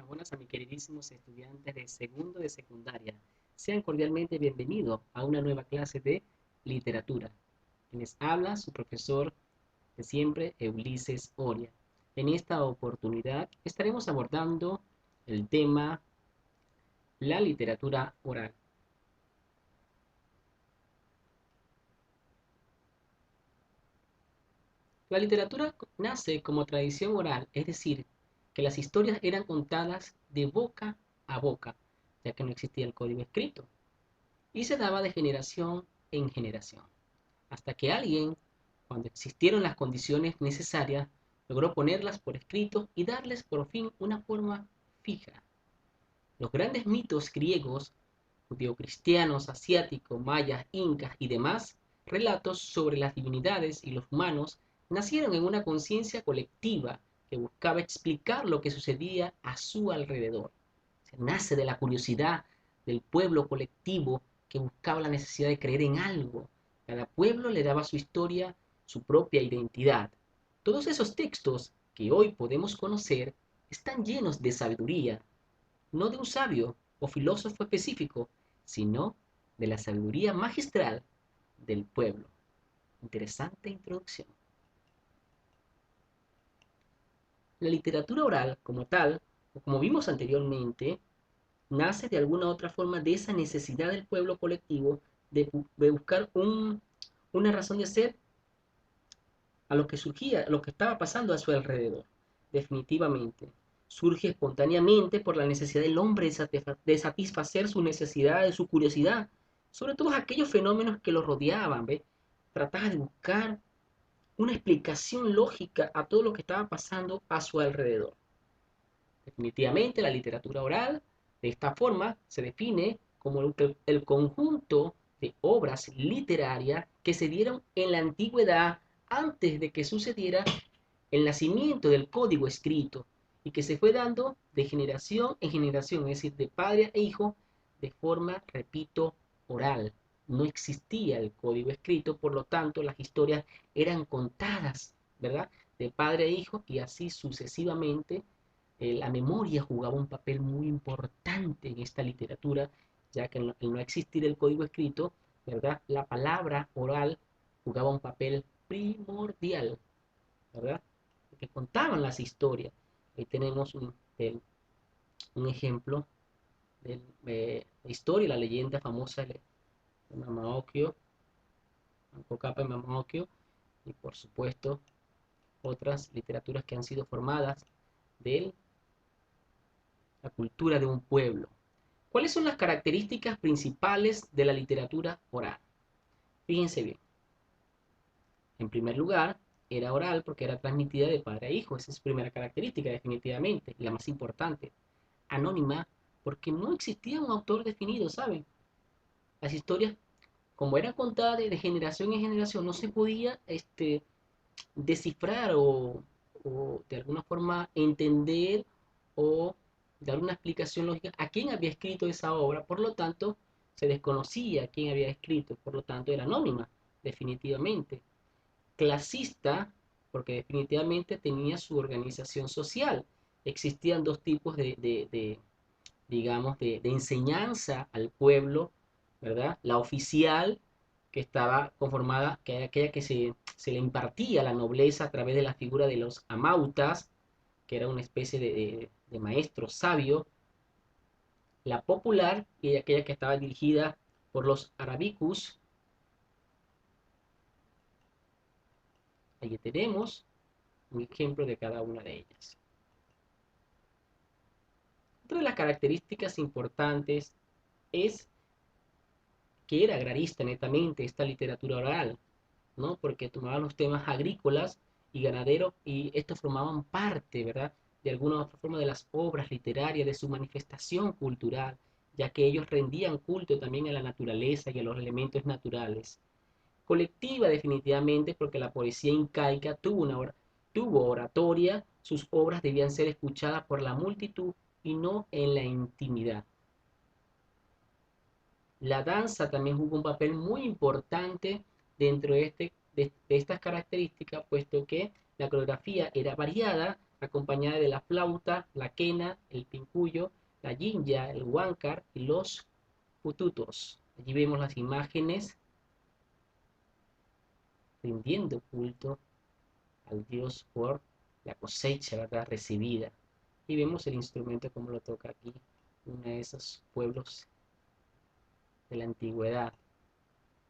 buenas a mis queridísimos estudiantes de segundo de secundaria. Sean cordialmente bienvenidos a una nueva clase de literatura. Les habla su profesor de siempre, Ulises Oria. En esta oportunidad estaremos abordando el tema la literatura oral. La literatura nace como tradición oral, es decir, que las historias eran contadas de boca a boca, ya que no existía el código escrito, y se daba de generación en generación, hasta que alguien, cuando existieron las condiciones necesarias, logró ponerlas por escrito y darles por fin una forma fija. Los grandes mitos griegos, judeocristianos, asiáticos, mayas, incas y demás relatos sobre las divinidades y los humanos nacieron en una conciencia colectiva que buscaba explicar lo que sucedía a su alrededor. Nace de la curiosidad del pueblo colectivo que buscaba la necesidad de creer en algo. Cada pueblo le daba su historia, su propia identidad. Todos esos textos que hoy podemos conocer están llenos de sabiduría, no de un sabio o filósofo específico, sino de la sabiduría magistral del pueblo. Interesante introducción. La literatura oral, como tal, o como vimos anteriormente, nace de alguna otra forma de esa necesidad del pueblo colectivo de buscar una razón de ser a lo que surgía, a lo que estaba pasando a su alrededor. Definitivamente. Surge espontáneamente por la necesidad del hombre de satisfacer su necesidad, de su curiosidad, sobre todos aquellos fenómenos que lo rodeaban, ¿ve? Trataba de buscar una explicación lógica a todo lo que estaba pasando a su alrededor. Definitivamente la literatura oral de esta forma se define como el conjunto de obras literarias que se dieron en la antigüedad antes de que sucediera el nacimiento del código escrito y que se fue dando de generación en generación, es decir, de padre a hijo, de forma, repito, oral. No existía el código escrito, por lo tanto las historias eran contadas, ¿verdad? De padre a hijo y así sucesivamente. La memoria jugaba un papel muy importante en esta literatura, ya que al no existir el código escrito, ¿verdad? La palabra oral jugaba un papel primordial, ¿verdad? Que contaban las historias. Ahí tenemos un ejemplo de la historia, la leyenda famosa de Mamaokyo, Capa y Mamaokyo, y por supuesto otras literaturas que han sido formadas de la cultura de un pueblo. ¿Cuáles son las características principales de la literatura oral? Fíjense bien. En primer lugar, era oral porque era transmitida de padre a hijo. Esa es su primera característica, definitivamente, y la más importante. Anónima porque no existía un autor definido, ¿saben? Las historias, como eran contadas de generación en generación, no se podía descifrar o de alguna forma entender o dar una explicación lógica a quién había escrito esa obra. Por lo tanto, se desconocía quién había escrito, por lo tanto era anónima, definitivamente. Clasista, porque definitivamente tenía su organización social. Existían dos tipos digamos, de enseñanza al pueblo, ¿verdad? La oficial, que estaba conformada, que era aquella que se le impartía a la nobleza a través de la figura de los amautas, que era una especie de maestro sabio. La popular, que aquella que estaba dirigida por los arabicus. Ahí tenemos un ejemplo de cada una de ellas. Otra de las características importantes es que era agrarista netamente esta literatura oral, ¿no? Porque tomaban los temas agrícolas y ganaderos y estos formaban parte, ¿verdad? De alguna u otra forma de las obras literarias, de su manifestación cultural, ya que ellos rendían culto también a la naturaleza y a los elementos naturales. Colectiva definitivamente porque la poesía incaica tuvo oratoria, sus obras debían ser escuchadas por la multitud y no en la intimidad. La danza también jugó un papel muy importante dentro de estas características, puesto que la coreografía era variada, acompañada de la flauta, la quena, el pincuyo, la jinja, el huáncar y los pututos. Allí vemos las imágenes rindiendo culto al Dios por la cosecha, ¿verdad?, recibida. Y vemos el instrumento como lo toca aquí uno de esos pueblos de la antigüedad.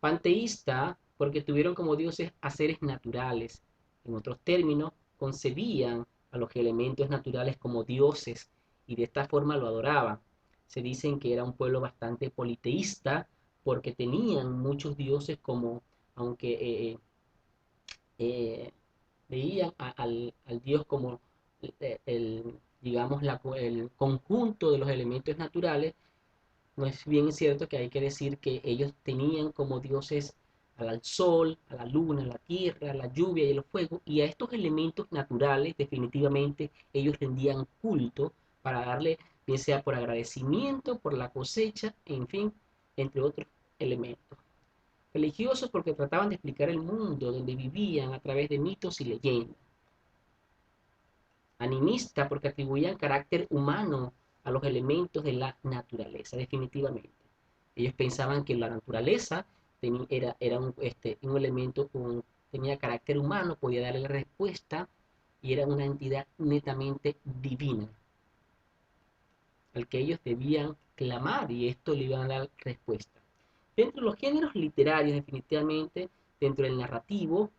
Panteísta, porque tuvieron como dioses a seres naturales. En otros términos, concebían a los elementos naturales como dioses y de esta forma lo adoraban. Se dicen que era un pueblo bastante politeísta porque tenían muchos dioses como, aunque eh, veían al Dios como digamos, el conjunto de los elementos naturales. No es bien cierto que hay que decir que ellos tenían como dioses al sol, a la luna, a la tierra, a la lluvia y el fuego, y a estos elementos naturales definitivamente ellos rendían culto para darle, bien sea por agradecimiento, por la cosecha, en fin, entre otros elementos. Religiosos porque trataban de explicar el mundo donde vivían a través de mitos y leyendas. Animista porque atribuían carácter humano a los elementos de la naturaleza, definitivamente. Ellos pensaban que la naturaleza era un elemento tenía carácter humano, podía darle respuesta y era una entidad netamente divina, al que ellos debían clamar y esto le iban a dar respuesta. Dentro de los géneros literarios, definitivamente, dentro del narrativo,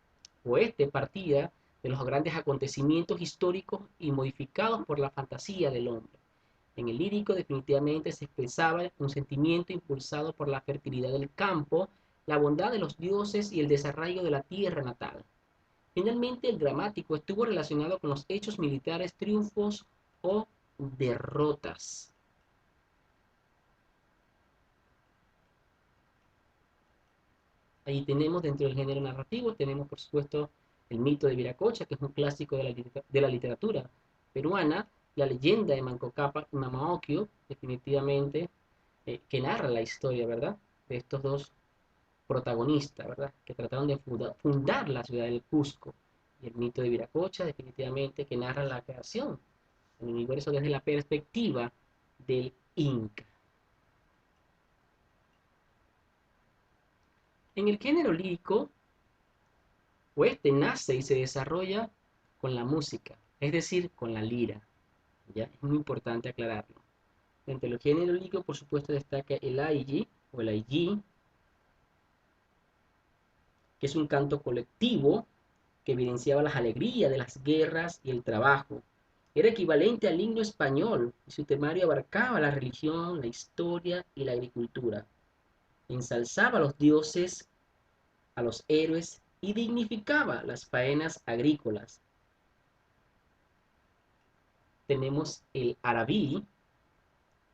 partía de los grandes acontecimientos históricos y modificados por la fantasía del hombre. En el lírico definitivamente se expresaba un sentimiento impulsado por la fertilidad del campo, la bondad de los dioses y el desarraigo de la tierra natal. Finalmente, el dramático estuvo relacionado con los hechos militares, triunfos o derrotas. Ahí tenemos dentro del género narrativo, tenemos por supuesto el mito de Viracocha, que es un clásico de la literatura peruana, la leyenda de Manco Cápac y Mama Ocllo, definitivamente, que narra la historia, ¿verdad?, de estos dos protagonistas, ¿verdad?, que trataron de fundar la ciudad del Cusco. Y el mito de Viracocha, definitivamente, que narra la creación del universo desde la perspectiva del Inca. En el género lírico, nace y se desarrolla con la música, es decir, con la lira. ¿Ya? Es muy importante aclararlo. Entre los géneros líricos, por supuesto, destaca el aigi o el aigi, que es un canto colectivo que evidenciaba las alegrías de las guerras y el trabajo. Era equivalente al himno español y su temario abarcaba la religión, la historia y la agricultura. Ensalzaba a los dioses, a los héroes y dignificaba las faenas agrícolas. Tenemos el arabí,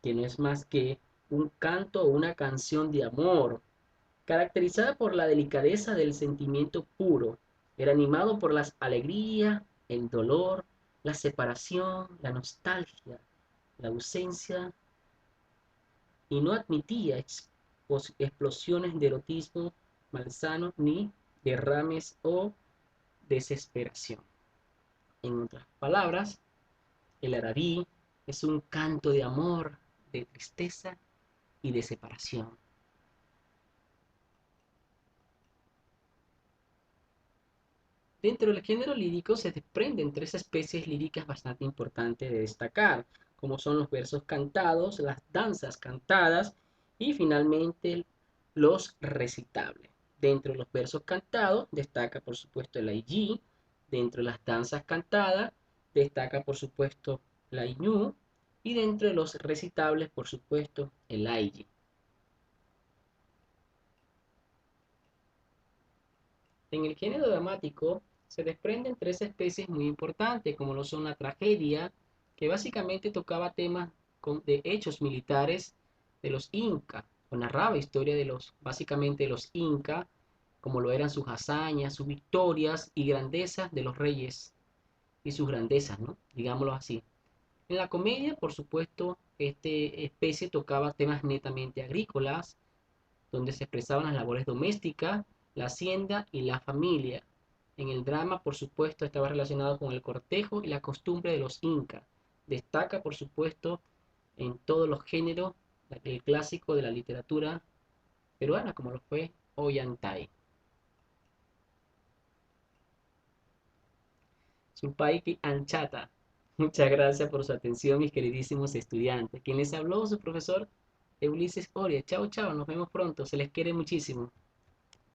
que no es más que un canto o una canción de amor, caracterizada por la delicadeza del sentimiento puro. Era animado por las alegrías, el dolor, la separación, la nostalgia, la ausencia, y no admitía explosiones de erotismo malsano ni derrames o desesperación. En otras palabras, el arabí es un canto de amor, de tristeza y de separación. Dentro del género lírico se desprenden tres especies líricas bastante importantes de destacar, como son los versos cantados, las danzas cantadas y finalmente los recitables. Dentro de los versos cantados destaca por supuesto el aillí, dentro de las danzas cantadas destaca por supuesto la iñú y dentro de los recitables por supuesto el aillí. En el género dramático se desprenden tres especies muy importantes, como lo son la tragedia, que básicamente tocaba temas de hechos militares de los incas, o narraba historia básicamente de los incas, como lo eran sus hazañas, sus victorias y grandezas de los reyes y sus grandezas, ¿no? Digámoslo así. En la comedia, por supuesto, esta especie tocaba temas netamente agrícolas, donde se expresaban las labores domésticas, la hacienda y la familia. En el drama, por supuesto, estaba relacionado con el cortejo y la costumbre de los incas. Destaca, por supuesto, en todos los géneros, el clásico de la literatura peruana, como lo fue Ollantay. Supaiki Anchata. Muchas gracias por su atención, mis queridísimos estudiantes. Quien les habló, su profesor Ulises Oria. Chao, chao, nos vemos pronto. Se les quiere muchísimo.